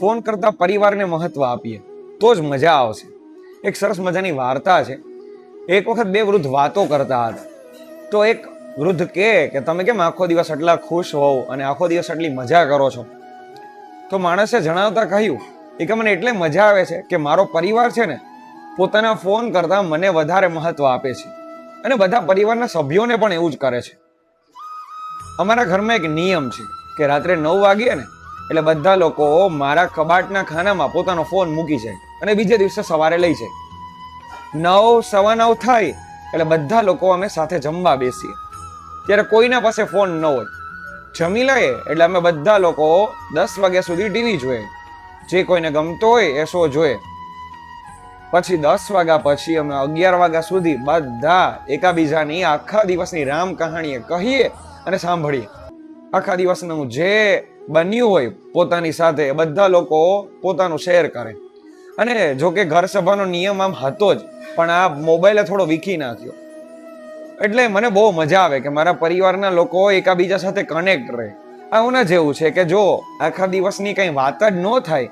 Phone કરતા પરિવારને મહત્વ આપીએ તો જ મજા આવશે. એક સરસ મજાની વાર્તા છે. એક વખત બે વૃદ્ધ વાતો કરતા હતા. તો એક વૃદ્ધ કે તમે કેમ આખો દિવસ આટલા ખુશ હોવ અને આખો દિવસ આટલી મજા કરો છો? તો માણસે જણાવતા કહ્યું કે મને એટલે મજા આવે છે કે મારો પરિવાર છે ને પોતાના ફોન કરતા મને વધારે મહત્વ આપે છે અને બધા પરિવારના સભ્યોને પણ એવું જ કરે છે. અમારા ઘરમાં એક નિયમ છે કે રાત્રે 9 વાગ્યે ને એટલે બધા લોકો મારા કબાટના ખાનામાં પોતાનો ફોન મૂકી જાય અને બીજે દિવસે સવારે લઈ જાય. 9, 9:15 થાય એટલે બધા લોકો અમે સાથે જમવા બેસીએ. ત્યારે કોઈના પાસે ફોન ન હોય. જમી લઈએ એટલે અમે બધા લોકો 10 વાગ્યા સુધી ટીવી જોઈએ. જે કોઈને ગમતો હોય એ શો જોઈએ. પછી 10 વાગ્યા પછી અમે 11 વાગ્યા સુધી બધા એકાબીજાની આખા દિવસની રામ કહાણીએ કહીએ અને સાંભળીએ. આખા દિવસનું જે બન્યું હોય પોતાની સાથે બધા લોકો પોતાનું શેર કરે. અને જો કે ઘર સભાનો નિયમ આમ હતો જ, પણ આ મોબાઈલે થોડો વીખી નાખ્યો. એટલે મને બહુ મજા આવે કે મારા પરિવારના લોકો એકાબીજા સાથે કનેક્ટ રહે. આવું જેવું છે કે જો આખા દિવસની કંઈ વાત જ ન થાય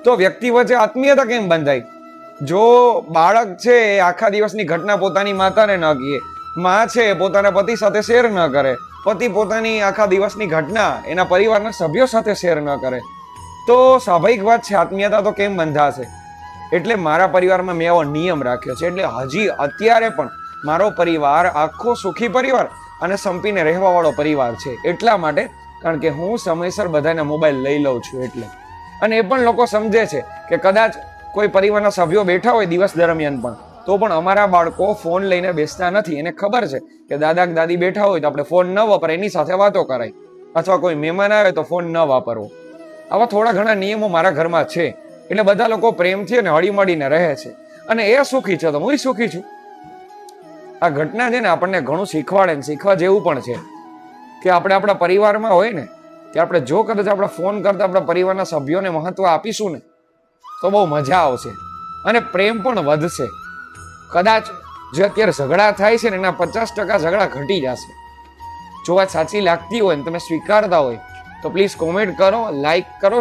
તો વ્યક્તિ વચ્ચે આત્મીયતા કેમ બંધાય? જો બાળક છે એ આખા દિવસની ઘટના પોતાની માતાને ન કહે, માં છે પોતાના પતિ સાથે શેર ન કરે, પતિ પોતાની આખા દિવસની ઘટના એના પરિવારના સભ્યો સાથે શેર ન કરે, તો સ્વાભાવિક વાત છે આત્મીયતા તો કેમ બંધાશે? એટલે મારા પરિવારમાં મેં એવો નિયમ રાખ્યો છે. એટલે હજી અત્યારે પણ મારો પરિવાર આખો સુખી પરિવાર અને સંપીને રહેવા વાળો પરિવાર છે. એટલા માટે કારણ કે હું સમયસર બધાના મોબાઈલ લઈ લઉં છું એટલે. અને એ પણ લોકો સમજે છે કે કદાચ કોઈ પરિવારના સભ્યો બેઠા હોય દિવસ દરમિયાન પણ તો પણ અમારા બાળકો ફોન લઈને બેસતા નથી. એને ખબર છે કે દાદા દાદી બેઠા હોય તો આપણે ફોન ન વાપરાય, એની સાથે વાતો કરાય, અથવા કોઈ મહેમાન આવે તો ફોન ન વાપરવો. આવા થોડા ઘણા નિયમો મારા ઘરમાં છે. એટલે બધા લોકો પ્રેમથી અને હળીમળીને રહે છે અને એ સુખી છે તો હું સુખી છું. આ ઘટના છે ને આપણને ઘણું શીખવાડે ને શીખવા જેવું પણ છે કે આપણે આપણા પરિવારમાં હોય ને કે આપણે જો કદાચ આપણા ફોન કરતા આપણા પરિવારના સભ્યોને મહત્વ આપીશું ને તો બહુ મજા આવશે અને પ્રેમ પણ વધશે. કદાચ જે અત્યારે ઝઘડા થાય છે ને એના 50% ઝઘડા ઘટી જશે. જો વાત સાચી લાગતી હોય ને તમે સ્વીકારતા હોય તો પ્લીઝ કોમેન્ટ કરો, લાઈક કરો.